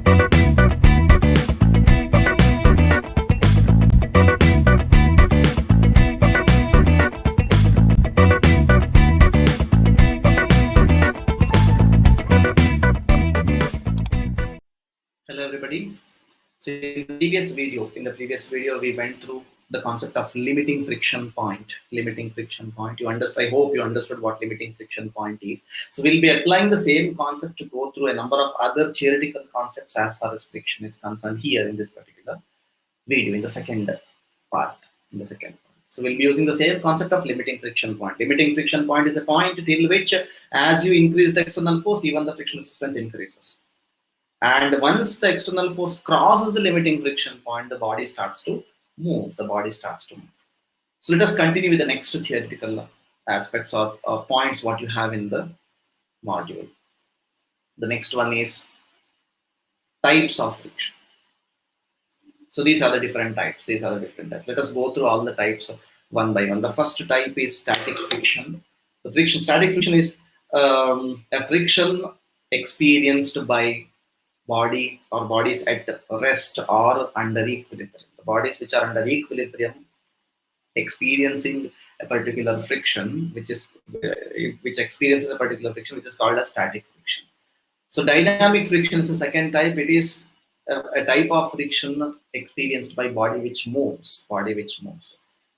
Hello everybody. So in the previous video, we went through the concept of limiting friction point. Limiting friction point. I hope you understood what limiting friction point is. So we'll be applying the same concept to go through a number of other theoretical concepts as far as friction is concerned here in this particular video, in the second part. So we'll be using the same concept of limiting friction point. Limiting friction point is a point till which, as you increase the external force, even the friction resistance increases. And once the external force crosses the limiting friction point, the body starts to move. So let us continue with the next theoretical aspects or points what you have in the module. The next one is types of friction. So these are the different types. Let us go through all the types one by one. The first type is static friction. Static friction is a friction experienced by body or bodies at rest or under equilibrium. The bodies which are under equilibrium experiencing a particular friction, which experiences a particular friction, which is called as static friction. So dynamic friction is the second type. It is a type of friction experienced by body which moves.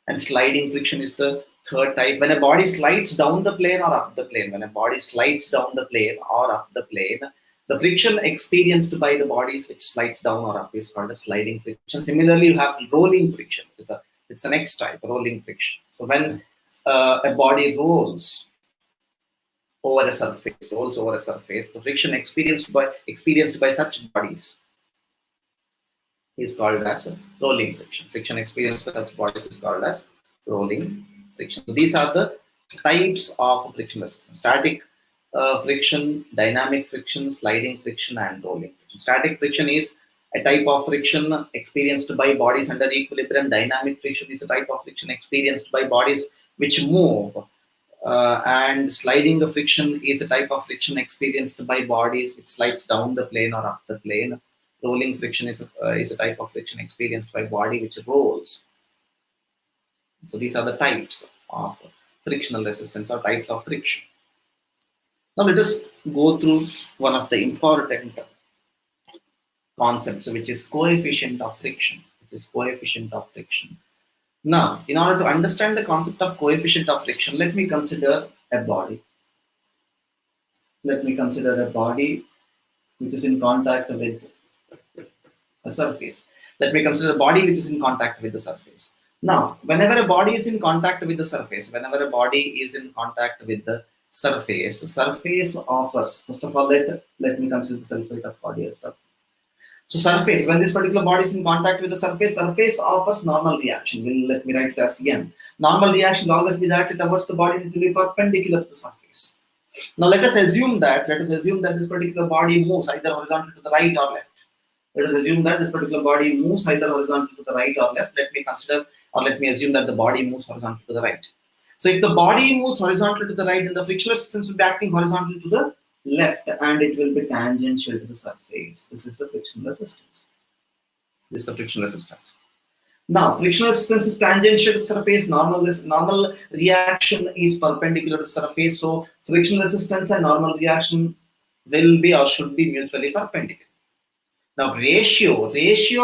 And sliding friction is the third type. When a body slides down the plane or up the plane, the friction experienced by the bodies which slides down or up is called a sliding friction. Similarly, you have rolling friction. It's the next type, rolling friction. So when a body rolls over a surface, the friction experienced by such bodies is called as rolling friction. Friction experienced by such bodies is called as rolling friction. So these are the types of friction resistance: static friction, dynamic friction, sliding friction, and rolling friction. Static friction is a type of friction experienced by bodies under equilibrium. Dynamic friction is a type of friction experienced by bodies which move. And sliding the friction is a type of friction experienced by bodies which slides down the plane or up the plane. Rolling friction is a type of friction experienced by body which rolls. So these are the types of frictional resistance or types of friction. Now let us go through one of the important concepts, which is coefficient of friction. Now, in order to understand the concept of coefficient of friction, let me consider a body. Which is in contact with a surface. Now, whenever a body is in contact with the surface, the surface offers, first of all, let me consider the sulfate of body as well. So surface, when this particular body is in contact with the surface offers normal reaction. Let me write it as N. Normal reaction will always be directed towards the body, and it will be perpendicular to the surface. Now let us assume that this particular body moves either horizontal to the right or left. Let me assume that the body moves horizontal to the right. So if the body moves horizontal to the right, then the friction resistance will be acting horizontal to the left, and it will be tangential to the surface. This is the friction resistance. Now, friction resistance is tangential to the surface. Normal reaction is perpendicular to the surface. So friction resistance and normal reaction will be or should be mutually perpendicular. Now, ratio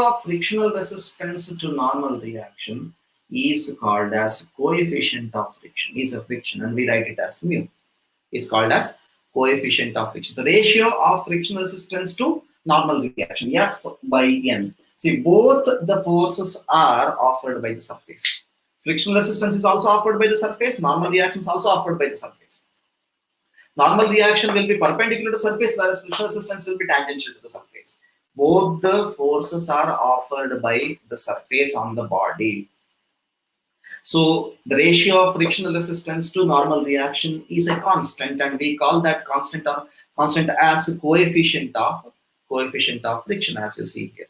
of frictional resistance to normal reaction is called as coefficient of friction. Is a friction, and we write it as mu. Is called as coefficient of friction. The ratio of friction resistance to normal reaction, F by N. See, both the forces are offered by the surface. Friction resistance is also offered by the surface. Normal reaction is also offered by the surface. Normal reaction will be perpendicular to the surface, whereas friction resistance will be tangential to the surface. Both the forces are offered by the surface on the body. So the ratio of frictional resistance to normal reaction is a constant, and we call that constant as coefficient of friction, as you see here,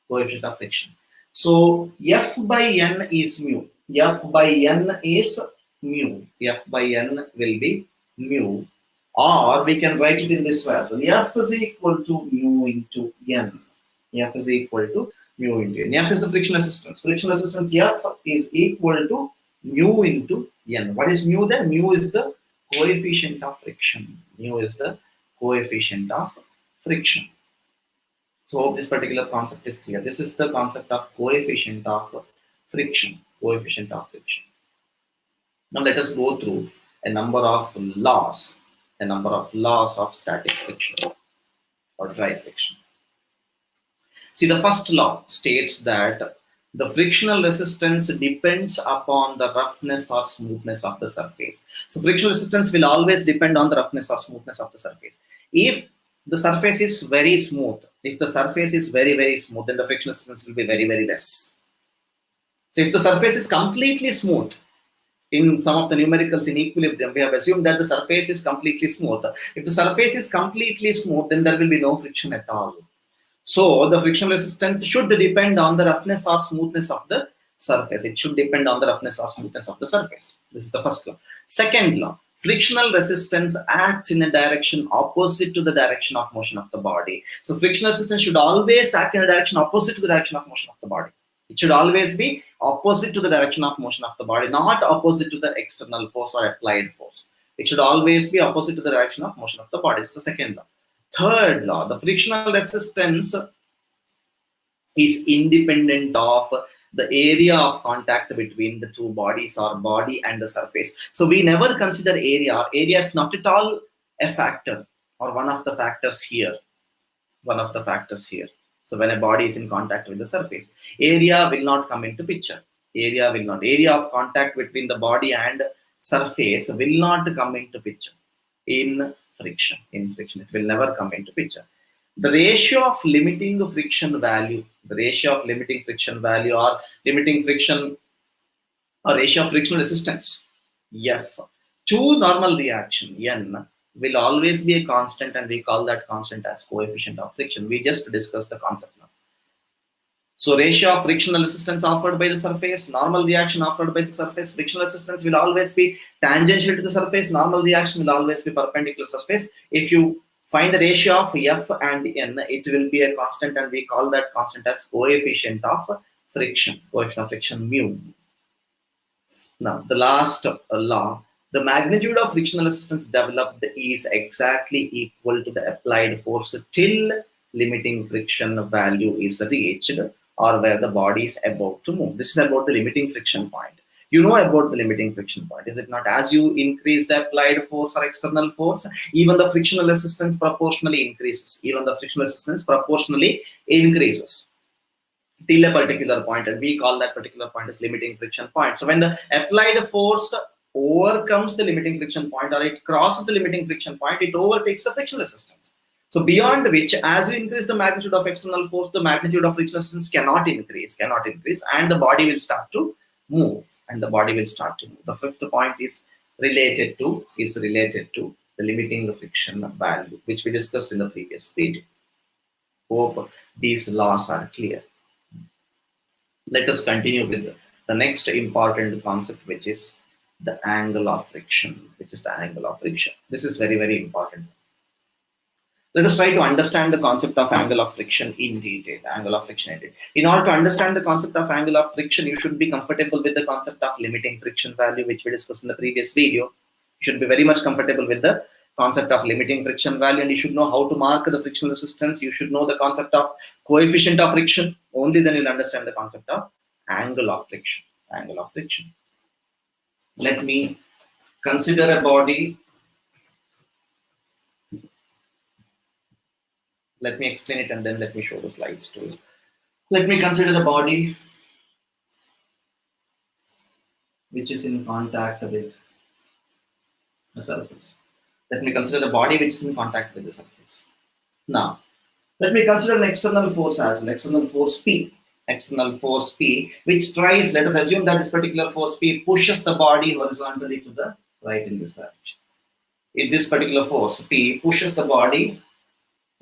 coefficient of friction. So F by N is mu. F by N will be mu. Or we can write it in this way as well. F is equal to mu into N. F is equal to mu into N. F is the friction resistance. Friction resistance F is equal to mu into N. What is mu then? Mu is the coefficient of friction. Mu is the coefficient of friction. So hope this particular concept is clear. This is the concept of coefficient of friction. Coefficient of friction. Now let us go through a number of laws of static friction or dry friction. See, the first law states that the frictional resistance depends upon the roughness or smoothness of the surface. So frictional resistance will always depend on the roughness or smoothness of the surface. If the surface is very smooth, then the frictional resistance will be very, very less. So if the surface is completely smooth, in some of the numericals in equilibrium, we have assumed that the surface is completely smooth. If the surface is completely smooth, then there will be no friction at all. So the friction resistance should depend on the roughness or smoothness of the surface. It should depend on the roughness or smoothness of the surface. This is the first law. Second law, frictional resistance acts in a direction opposite to the direction of motion of the body. So frictional resistance should always act in a direction opposite to the direction of motion of the body. It should always be opposite to the direction of motion of the body, not opposite to the external force or applied force. It should always be opposite to the direction of motion of the body. It's the second law. Third law, the frictional resistance is independent of the area of contact between the two bodies or body and the surface. So we never consider area. Area is not at all a factor or one of the factors here. So when a body is in contact with the surface, area will not come into picture. Area of contact between the body and surface will not come into picture in friction. It will never come into picture. The ratio of limiting friction value or ratio of frictional resistance F to normal reaction N will always be a constant, and we call that constant as coefficient of friction. We just discussed the concept now. So ratio of frictional resistance offered by the surface, normal reaction offered by the surface. Frictional resistance will always be tangential to the surface. Normal reaction will always be perpendicular to the surface. If you find the ratio of F and N, it will be a constant, and we call that constant as coefficient of friction. Coefficient of friction mu. Now the last law. The magnitude of frictional resistance developed is exactly equal to the applied force till limiting friction value is reached or where the body is about to move. This is about the limiting friction point. You know about the limiting friction point, is it not? As you increase the applied force or external force, even the frictional resistance proportionally increases. Till a particular point, and we call that particular point as limiting friction point. So when the applied force overcomes the limiting friction point, or it crosses the limiting friction point, it overtakes the friction resistance. So beyond which, as you increase the magnitude of external force, the magnitude of friction resistance cannot increase, and the body will start to move. The fifth point is related to the limiting friction value, which we discussed in the previous video. Hope these laws are clear. Let us continue with the next important concept, which is the angle of friction. This is very, very important. Let us try to understand the concept of angle of friction in detail. In order to understand the concept of angle of friction, you should be comfortable with the concept of limiting friction value, which we discussed in the previous video. You should be very much comfortable with the concept of limiting friction value, and you should know how to mark the frictional resistance. You should know the concept of coefficient of friction. Only then you'll understand the concept of angle of friction. Let me consider a body. Let me explain it, and then let me show the slides to you. Let me consider a body which is in contact with the surface. Now, let me consider an external force as an external force P, which tries, let us assume that this particular force P pushes the body horizontally to the right in this direction. If this particular force P pushes the body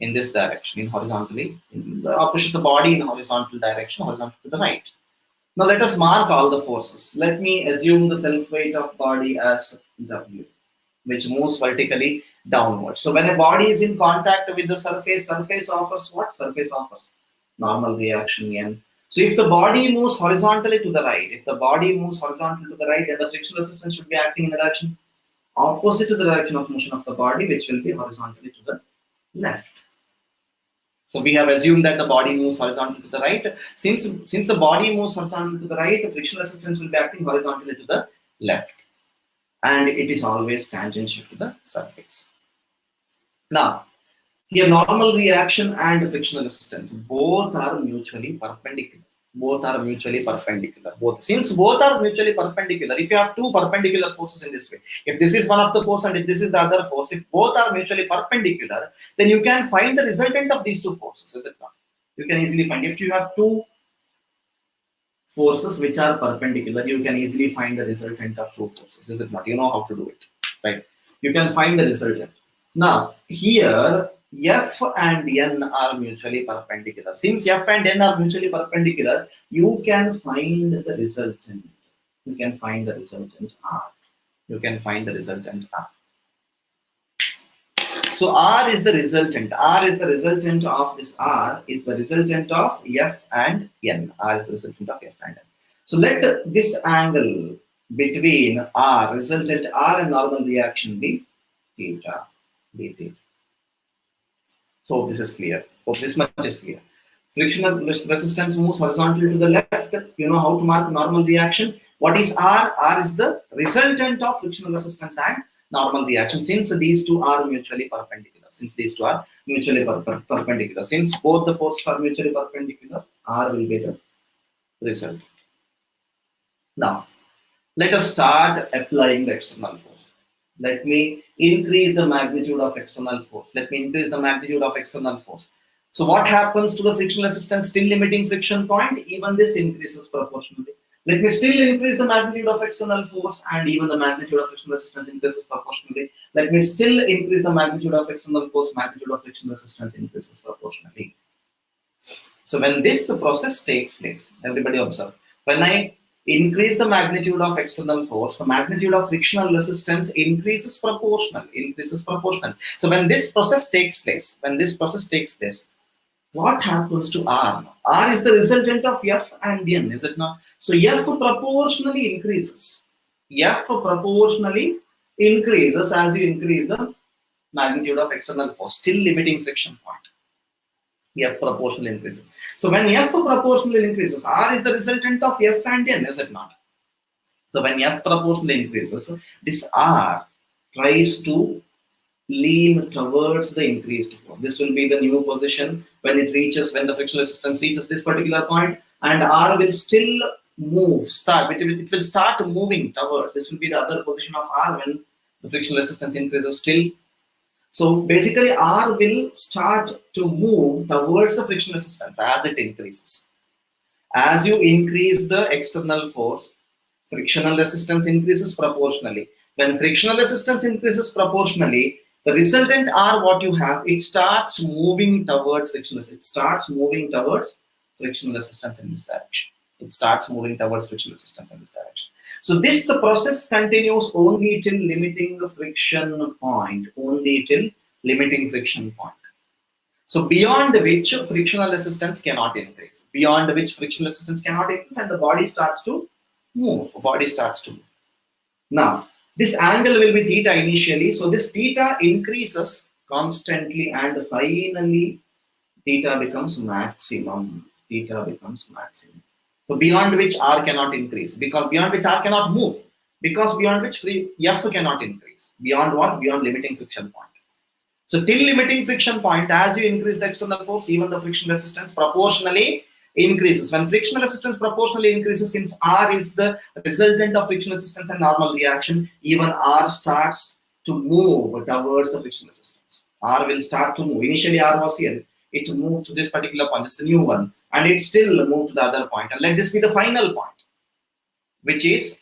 in this direction, pushes the body in horizontal direction, horizontal to the right. Now let us mark all the forces. Let me assume the self weight of body as W. which moves vertically downwards. So when a body is in contact with the surface, surface offers what? Surface offers normal reaction N. So if the body moves horizontally to the right, if the body moves horizontally to the right, then the frictional resistance should be acting in the direction opposite to the direction of motion of the body, which will be horizontally to the left. So we have assumed that the body moves horizontally to the right. Since the body moves horizontally to the right, the frictional resistance will be acting horizontally to the left. And it is always tangential to the surface. Now, here normal reaction and frictional resistance, both are mutually perpendicular. Both are mutually perpendicular. Since both are mutually perpendicular, if you have two perpendicular forces in this way, if this is one of the force and if this is the other force, if both are mutually perpendicular, then you can find the resultant of these two forces, is it not? You can easily find, if you have two forces which are perpendicular, you can easily find the resultant of two forces, is it not? You know how to do it, right? You can find the resultant. Now, here, F and N are mutually perpendicular. Since F and N are mutually perpendicular, you can find the resultant. You can find the resultant R. You can find the resultant R. So R is the resultant. R is the resultant of this R is the resultant of F and N. R is the resultant of F and N. So let this angle between R, resultant R and normal reaction be theta. Be theta. So this is clear. Hope this much is clear. Frictional resistance moves horizontally to the left. You know how to mark normal reaction. What is R? R is the resultant of frictional resistance and normal reaction. Since these two are mutually perpendicular. Since both the forces are mutually perpendicular, R will be the resultant. Now, let us start applying the external force. Let me increase the magnitude of external force. So what happens to the frictional resistance? Still limiting friction point, even this increases proportionally. Let me still increase the magnitude of external force, and even the magnitude of frictional resistance increases proportionally. Let me still increase the magnitude of external force, magnitude of frictional resistance increases proportionally. So when this process takes place, everybody observe, when I increase the magnitude of external force, the magnitude of frictional resistance increases proportional. So when this process takes place, what happens to R? R is the resultant of F and N, is it not? So F proportionally increases. F proportionally increases as you increase the magnitude of external force, still limiting friction point. F proportionally increases. So when F proportionally increases, R is the resultant of F and N, is it not? So when F proportionally increases, this R tries to lean towards the increased force. This will be the new position when the frictional resistance reaches this particular point, and R will still move, it will start moving towards. This will be the other position of R when the frictional resistance increases still. So basically R will start to move towards the friction resistance as it increases. As you increase the external force, frictional resistance increases proportionally. When frictional resistance increases proportionally, the resultant R, what you have, it starts moving towards frictional resistance. It starts moving towards frictional resistance in this direction. So this process continues only till limiting the friction point. So beyond which frictional resistance cannot increase. And the body starts to move. Now, this angle will be theta initially. So this theta increases constantly, and finally theta becomes maximum. So beyond which R cannot increase, because beyond which R cannot move, because beyond which F cannot increase. Beyond what? Beyond limiting friction point. So till limiting friction point, as you increase the external force, even the friction resistance proportionally increases. When friction resistance proportionally increases, since R is the resultant of friction resistance and normal reaction, even R starts to move towards the friction resistance. R will start to move. Initially R was here. It moved to this particular point. It's the new one. And it still moved to the other point. And let this be the final point, which is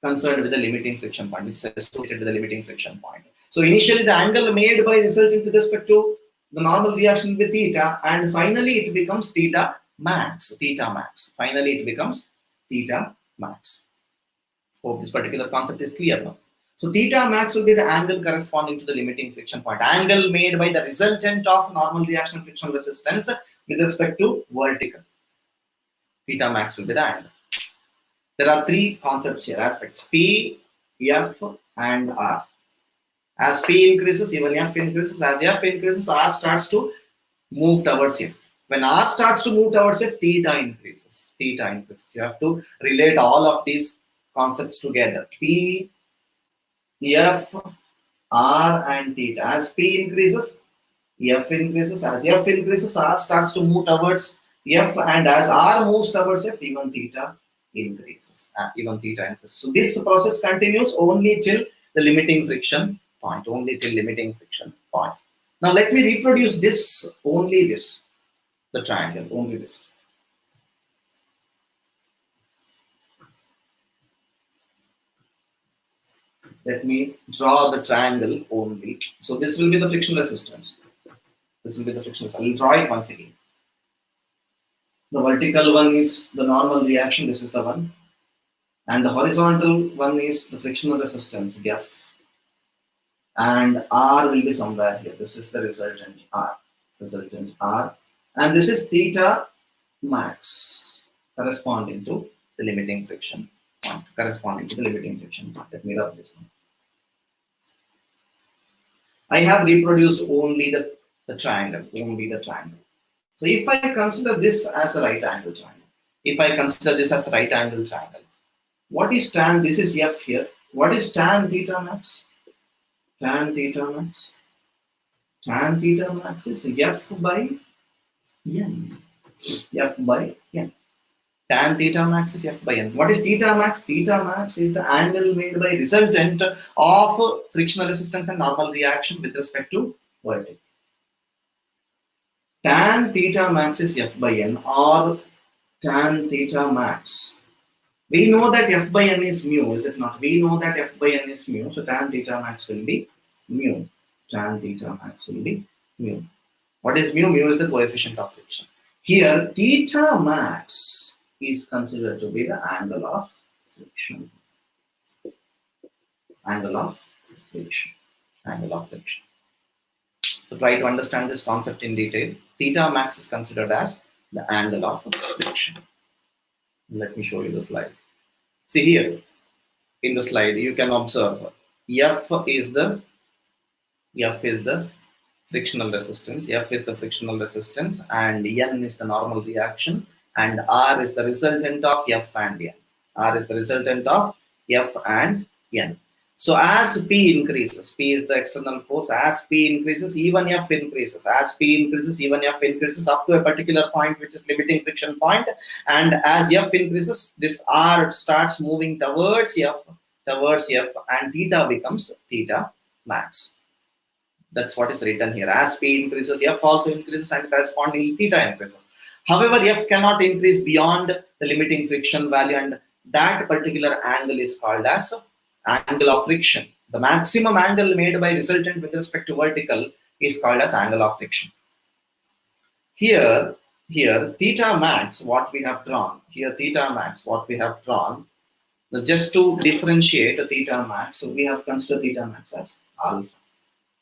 concerned with the limiting friction point, which is associated with the limiting friction point. So initially the angle made by resulting with respect to the normal reaction with theta, and finally it becomes theta max. Finally it becomes theta max. Hope this particular concept is clear now. So theta max will be the angle corresponding to the limiting friction point. Angle made by the resultant of normal reaction and frictional resistance with respect to vertical. Theta max will be the angle. There are three concepts here, aspects: P, F, and R. As P increases, even F increases. As F increases, R starts to move towards F. When R starts to move towards F, theta increases. Theta increases. You have to relate all of these concepts together. P, F, R, and theta. As P increases, F increases. As F increases, R starts to move towards F, and as R moves towards F, even theta increases. Even theta increases. So this process continues only till the limiting friction point. Only till limiting friction point. Now let me reproduce this. Only this. The triangle. Only this. Let me draw the triangle only. So this will be the friction resistance. This will be the friction resistance. I will draw it once again. The vertical one is the normal reaction. This is the one. And the horizontal one is the frictional resistance, F. And R will be somewhere here. This is the resultant R. Resultant R. And this is theta max corresponding to the limiting friction point. Corresponding to the limiting friction point. Let me rub this now. I have reproduced only the triangle. Only the triangle. So if I consider this as a right angle triangle, if I consider this as a right angle triangle, what is tan? This is F here. What is tan theta max? Tan theta max. Tan theta max is F by N. F by N. Tan theta max is F by N. What is theta max? Theta max is the angle made by resultant of frictional resistance and normal reaction with respect to vertical. Tan theta max is F by N, or tan theta max. We know that F by N is mu, is it not? We know that F by N is mu, so tan theta max will be mu. Tan theta max will be mu. What is mu? Mu is the coefficient of friction. Here, theta max is considered to be the angle of friction. Angle of friction. Angle of friction. So try to understand this concept in detail. Theta max is considered as the angle of friction. Let me show you the slide. See here, in the slide, you can observe F is the frictional resistance. F is the frictional resistance, and N is the normal reaction, and R is the resultant of F and N. R is the resultant of F and N. So as P increases, P is the external force. As P increases, even F increases. As P increases, even F increases up to a particular point, which is limiting friction point. And as F increases, this R starts moving towards F, and theta becomes theta max. That's what is written here. As P increases, F also increases, and correspondingly theta increases. However, F cannot increase beyond the limiting friction value, and that particular angle is called as angle of friction. The maximum angle made by resultant with respect to vertical is called as angle of friction. Here, theta max, what we have drawn. Here, theta max, what we have drawn. Now, just to differentiate the theta max, so we have considered theta max as alpha.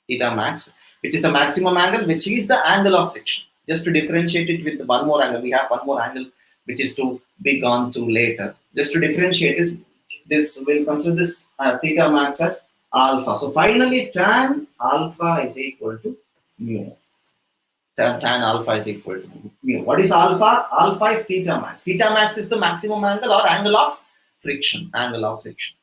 Theta max, which is the maximum angle, which is the angle of friction. Just to differentiate it with one more angle, we have one more angle which is to be gone to later. Just to differentiate this, we'll consider this as theta max as alpha. So finally, tan alpha is equal to mu. Tan alpha is equal to mu. What is alpha? Alpha is theta max. Theta max is the maximum angle or angle of friction. Angle of friction.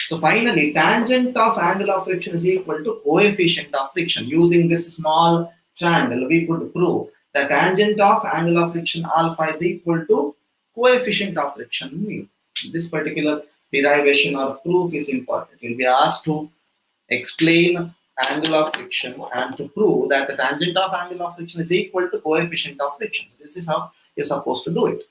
So finally, tangent of angle of friction is equal to coefficient of friction. Using this small triangle, we could prove that tangent of angle of friction alpha is equal to coefficient of friction mu. This particular derivation or proof is important. You'll be asked to explain angle of friction and to prove that the tangent of angle of friction is equal to coefficient of friction. This is how you're supposed to do it.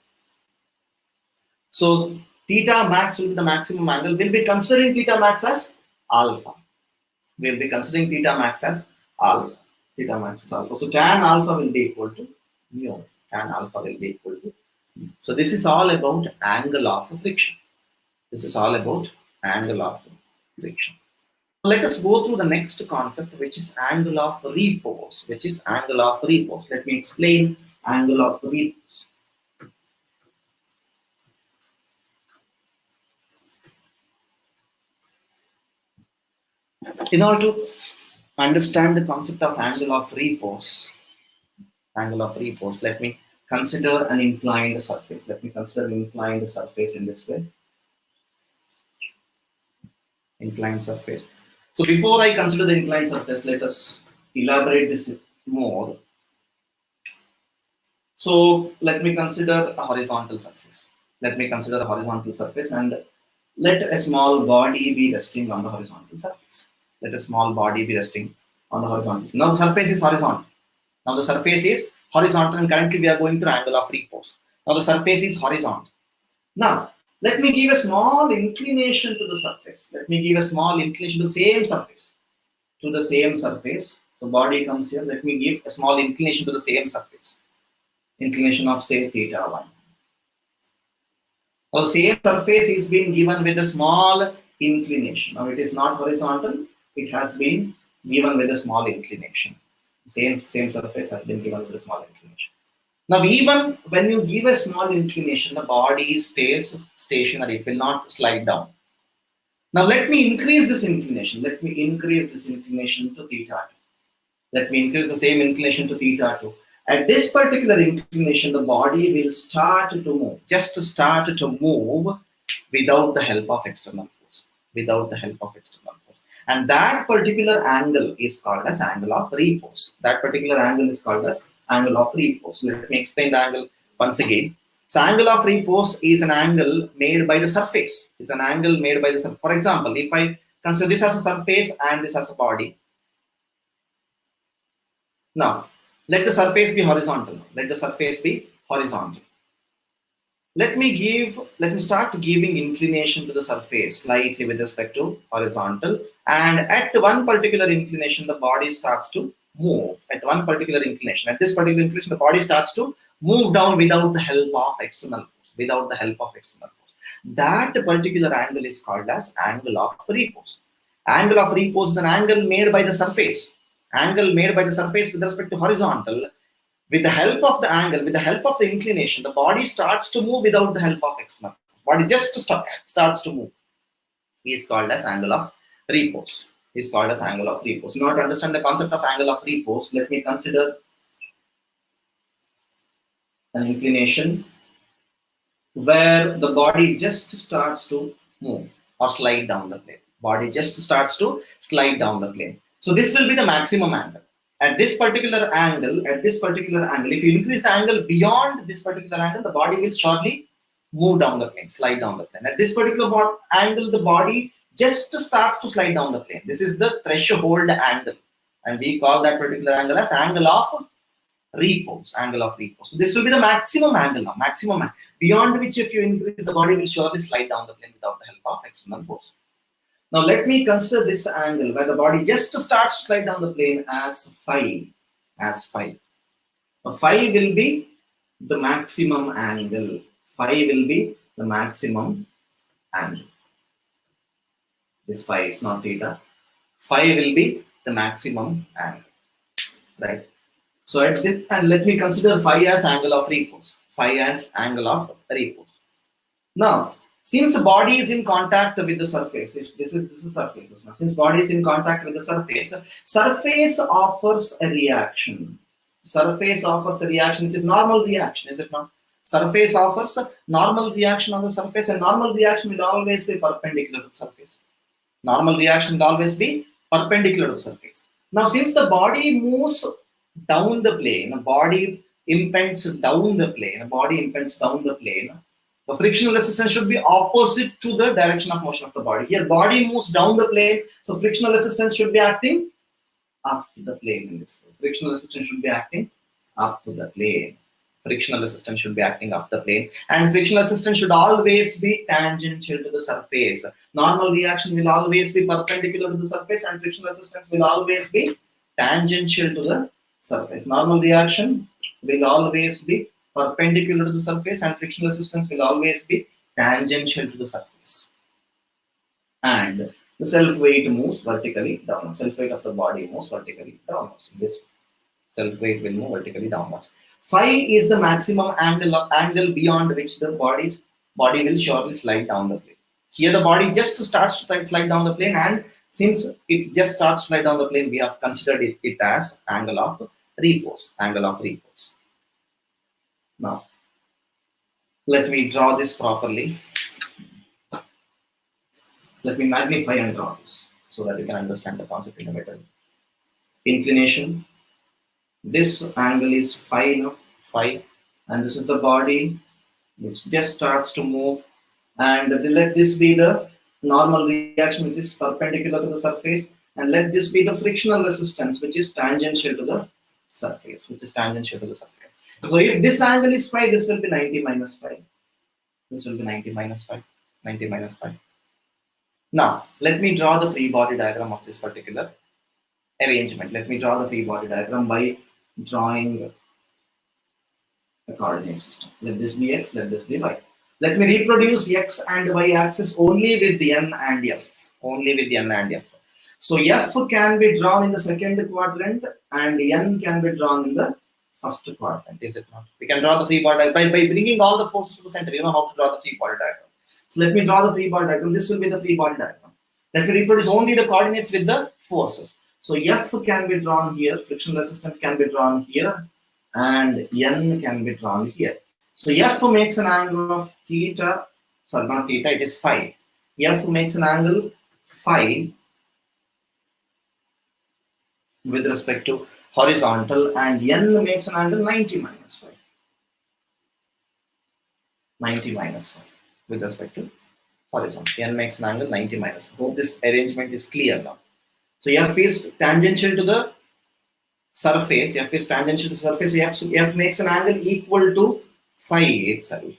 So theta max will be the maximum angle. We'll be considering theta max as alpha. We'll be considering theta max as alpha. Theta max is alpha. So tan alpha will be equal to mu. Tan alpha will be equal to mu. So this is all about angle of friction. This is all about angle of friction. Let us go through the next concept, which is angle of repose. Which is angle of repose. Let me explain angle of repose. In order to understand the concept of angle of repose, let me consider an inclined surface. Let me consider an inclined surface in this way. Inclined surface. So before I consider the inclined surface, let us elaborate this more. So let me consider a horizontal surface. Let me consider a horizontal surface and let a small body be resting on the horizontal surface. Let a small body be resting on the horizontal. Now the surface is horizontal. Now the surface is horizontal and currently we are going through angle of repose. Now the surface is horizontal. Now let me give a small inclination to the surface. Let me give a small inclination to the same surface. To the same surface. So body comes here. Let me give a small inclination to the same surface. Inclination of say theta 1. Now same surface is being given with a small inclination. Now it is not horizontal. It has been given with a small inclination. Same surface has been given with a small inclination. Now even when you give a small inclination, the body stays stationary. It will not slide down. Now let me increase this inclination. Let me increase this inclination to theta 2. Let me increase the same inclination to theta 2. At this particular inclination, the body will start to move, just start to move without the help of external force, without the help of external force. And that particular angle is called as angle of repose. That particular angle is called as angle of repose. Let me explain the angle once again. So angle of repose is an angle made by the surface. It's an angle made by the surface. For example, if I consider this as a surface and this as a body, now, let the surface be horizontal. Let the surface be horizontal. Let me start giving inclination to the surface slightly with respect to horizontal. And at one particular inclination, the body starts to move. At one particular inclination, at this particular inclination, the body starts to move down without the help of external force. Without the help of external force. That particular angle is called as angle of repose. Angle of repose is an angle made by the surface. Angle made by the surface with respect to horizontal. With the help of the angle, with the help of the inclination, the body starts to move without the help of external. Body just starts to move. He is called as angle of repose. He is called as angle of repose. Now to understand the concept of angle of repose, let me consider an inclination where the body just starts to move or slide down the plane. Body just starts to slide down the plane. So this will be the maximum angle. At this particular angle, if you increase the angle beyond this particular angle, the body will shortly move down the plane, slide down the plane. At this particular angle, the body just starts to slide down the plane. This is the threshold angle. And we call that particular angle as angle of repose, angle of repose. So this will be the maximum angle now, beyond which if you increase, the body will surely slide down the plane without the help of external force. Now let me consider this angle where the body just starts to slide down the plane as phi. Now phi will be the maximum angle. Phi will be the maximum angle. This phi is not theta. Phi will be the maximum angle, right? So at this, and let me consider phi as angle of repose. Phi as angle of repose. Now, since the body is in contact with the surface, this is surfaces. Now, since body is in contact with the surface offers a reaction. Surface offers a reaction, which is normal reaction, is it not? Surface offers a normal reaction on the surface, and normal reaction will always be perpendicular to the surface. Normal reaction will always be perpendicular to the surface. Now, since the body moves down the plane, body impends down the plane, the frictional resistance should be opposite to the direction of motion of the body. Here, body moves down the plane, so frictional resistance should be acting up to the plane in this way. Frictional resistance should be acting up to the plane. Frictional resistance should be acting up the plane, and frictional resistance should always be tangential to the surface. Normal reaction will always be perpendicular to the surface, and frictional resistance will always be tangential to the surface. Normal reaction will always be perpendicular to the surface, and frictional resistance will always be tangential to the surface. And The self-weight moves vertically downwards. Self-weight of the body moves vertically downwards. This self-weight will move vertically downwards. Phi is the maximum angle beyond which the body will surely slide down the plane. Here the body just starts to slide down the plane, and since it just starts to slide down the plane, we have considered it as angle of repose. Angle of repose. Now, let me draw this properly. Let me magnify and draw this so that you can understand the concept in a better way. Inclination. This angle is phi now, phi, and this is the body which just starts to move, and let this be the normal reaction which is perpendicular to the surface, and let this be the frictional resistance which is tangential to the surface, So if this angle is phi, this will be 90 minus phi. This will be 90 minus phi. 90 minus phi. Now, let me draw the free body diagram of this particular arrangement. Let me draw the free body diagram by drawing a coordinate system. Let this be x, let this be y. Let me reproduce x and y axis only with the n and f. Only with the n and f. So f can be drawn in the second quadrant and n can be drawn in the first quadrant, is it not? We can draw the free body diagram by bringing all the forces to the center. You know how to draw the free body diagram. So let me draw the free body diagram. This will be the free body diagram. Let me reproduce only the coordinates with the forces. So F can be drawn here, frictional resistance can be drawn here, and N can be drawn here. So F makes an angle of theta, sorry, not theta, it is phi. F makes an angle phi with respect to horizontal, and N makes an angle 90 minus phi. 90 minus phi with respect to horizontal. N makes an angle 90 minus phi. Hope this arrangement is clear now. So F is tangential to the surface. F is tangential to the surface. F makes an angle equal to phi itself.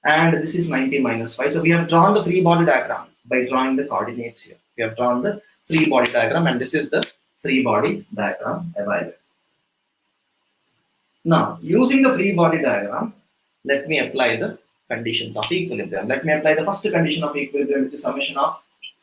And this is 90 minus phi. So we have drawn the free body diagram by drawing the coordinates here. We have drawn the free body diagram, and this is the free body diagram available. Now, using the free body diagram, let me apply the conditions of equilibrium. Let me apply the first condition of equilibrium, which is summation of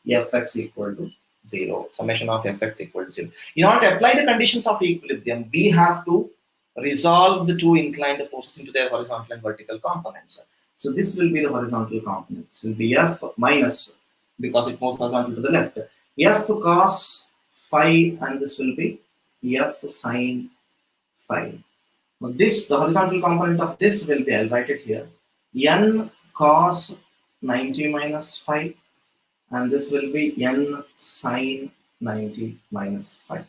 Fx equal to 0. Summation of Fx equal to 0. In order to apply the conditions of equilibrium, we have to resolve the two inclined forces into their horizontal and vertical components. So this will be the horizontal components. Will be F minus, because it moves horizontal to the left, F cos phi, and this will be F sin phi. Now this, the horizontal component of this will be, I'll write it here, N cos 90 minus phi, and this will be N sin 90 minus phi.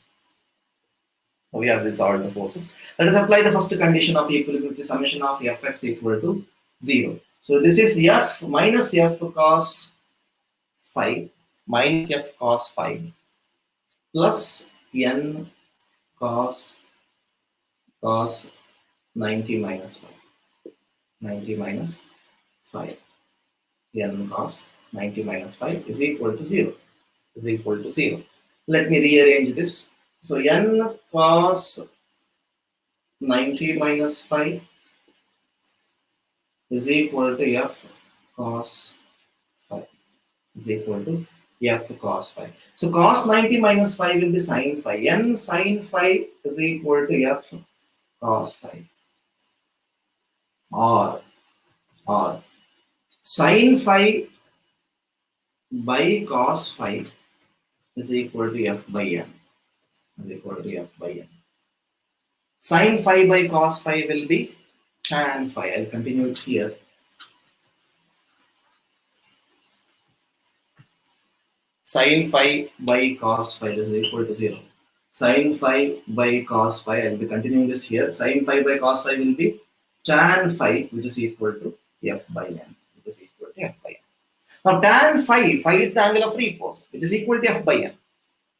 We have resolved the forces. Let us apply the first condition of equilibrium, which is summation of Fx equal to 0. So this is F minus F cos phi minus F cos phi plus N cos 90 minus phi. 90 minus phi. N cos 90 minus phi is equal to 0. Is equal to 0. Let me rearrange this. So N cos 90 minus phi is equal to F cos phi. Is equal to F cos phi. So cos 90 minus phi will be sin phi. N sin phi is equal to F cos phi. Or sin phi by cos phi is equal to F by N. Is equal to F by N. Sin phi by cos phi will be tan phi. I'll continue it here. Sin phi by cos phi is equal to 0. Sin phi by cos phi, I'll be continuing this here. Sin phi by cos phi will be tan phi, which is equal to F by N. Which is equal to F by N. Now tan phi is the angle of repose, which is equal to F by N.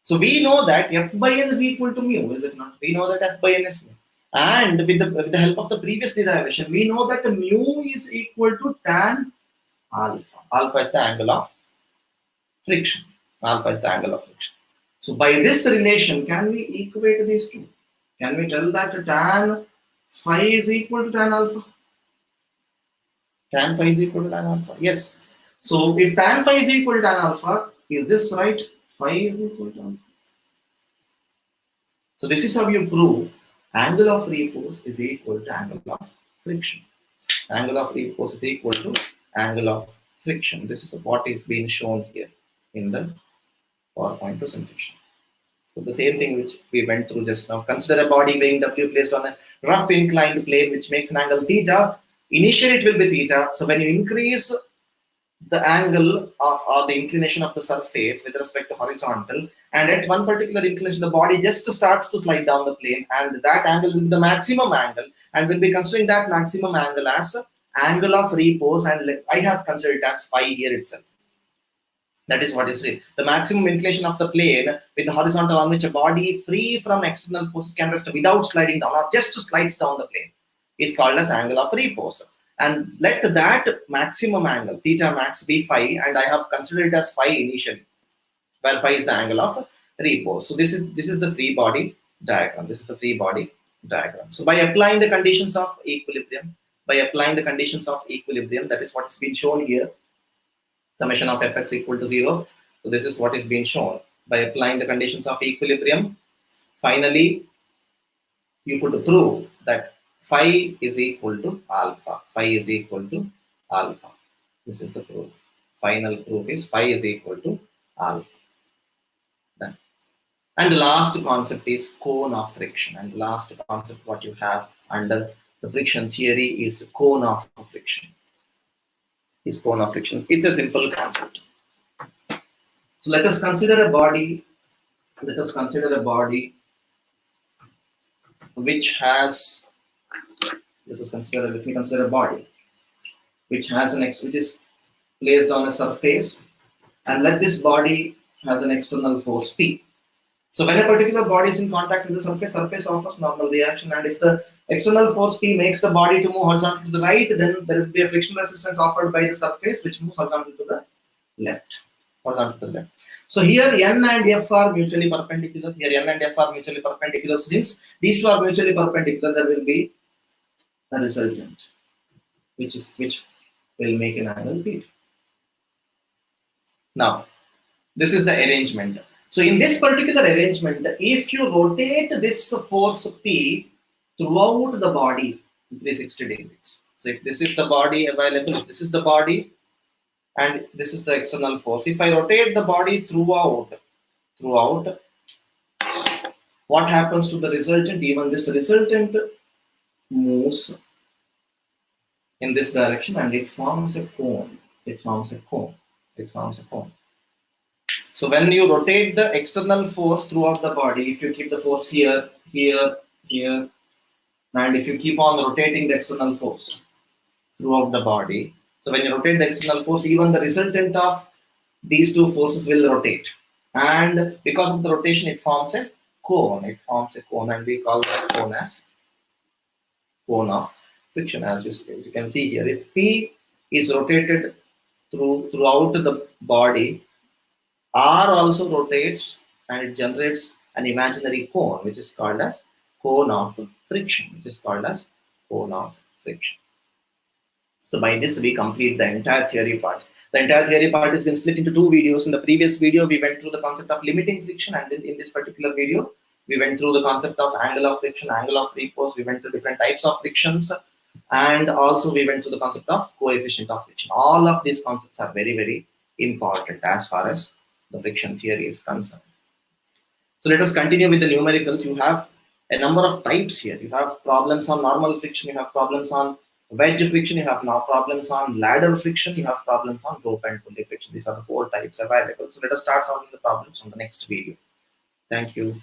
So we know that F by N is equal to mu, is it not? We know that F by N is mu. And with the help of the previous derivation, we know that the mu is equal to tan alpha. Alpha is the angle of friction. Alpha is the angle of friction. So by this relation, can we equate these two? Can we tell that tan phi is equal to tan alpha? Tan phi is equal to tan alpha. Yes. So if tan phi is equal to tan alpha, Is this right? Phi is equal to alpha. So this is how you prove angle of repose is equal to angle of friction. Angle of repose is equal to angle of friction. This is what is being shown here in the PowerPoint presentation. So the same thing which we went through just now. Consider a body weighing W placed on a rough inclined plane which makes an angle theta. Initially it will be theta. So when you increase the angle of or the inclination of the surface with respect to horizontal, and at one particular inclination the body just starts to slide down the plane, and that angle will be the maximum angle, and we'll be considering that maximum angle as angle of repose, and I have considered it as phi here itself. That is what is it. The maximum inclination of the plane with the horizontal on which a body free from external forces can rest without sliding down or just slides down the plane is called as angle of repose. And let that maximum angle, theta max, be phi, and I have considered it as phi initially, where phi is the angle of repose. So this is the free body diagram. This is the free body diagram. So by applying the conditions of equilibrium, that is what is being shown here. Summation of fx equal to 0. So this is what is being shown. By applying the conditions of equilibrium, finally, you could prove that phi is equal to alpha. Phi is equal to alpha. This is the proof. Final proof is phi is equal to alpha. Done. And the last concept is cone of friction. And the last concept what you have under the friction theory is cone of friction. Cone of friction. It's a simple concept. So let us consider a body. Which has. Let me consider a body which has which is placed on a surface, and let this body has an external force P. So when a particular body is in contact with the surface offers normal reaction, and if the external force P makes the body to move horizontally to the right, then there will be a frictional resistance offered by the surface which moves horizontally to the left. So here N and F are mutually perpendicular. Since these two are mutually perpendicular, there will be a resultant, which will make an angle theta. Now, this is the arrangement. So in this particular arrangement, if you rotate this force P throughout the body 360 degrees. So if this is the body available, this is the body, and this is the external force. If I rotate the body throughout, what happens to the resultant? Even this resultant moves in this direction, and it forms a cone. So when you rotate the external force throughout the body, if you keep the force here, and if you keep on rotating the external force throughout the body, so when you rotate the external force, even the resultant of these two forces will rotate. And because of the rotation, it forms a cone. And we call that cone as cone of friction. As you can see here, if P is rotated throughout the body, R also rotates, and it generates an imaginary cone, which is called as cone of friction. So by this, we complete the entire theory part. The entire theory part has been split into two videos. In the previous video, we went through the concept of limiting friction, and in this particular video, we went through the concept of angle of friction, angle of repose. We went through different types of frictions, and also we went through the concept of coefficient of friction. All of these concepts are very, very important as far as the friction theory is concerned. So let us continue with the numericals. You have a number of types here. You have problems on normal friction, you have problems on wedge friction, you have now problems on ladder friction, you have problems on rope and pulley friction. These are the 4 types available. So let us start solving the problems on the next video. Thank you.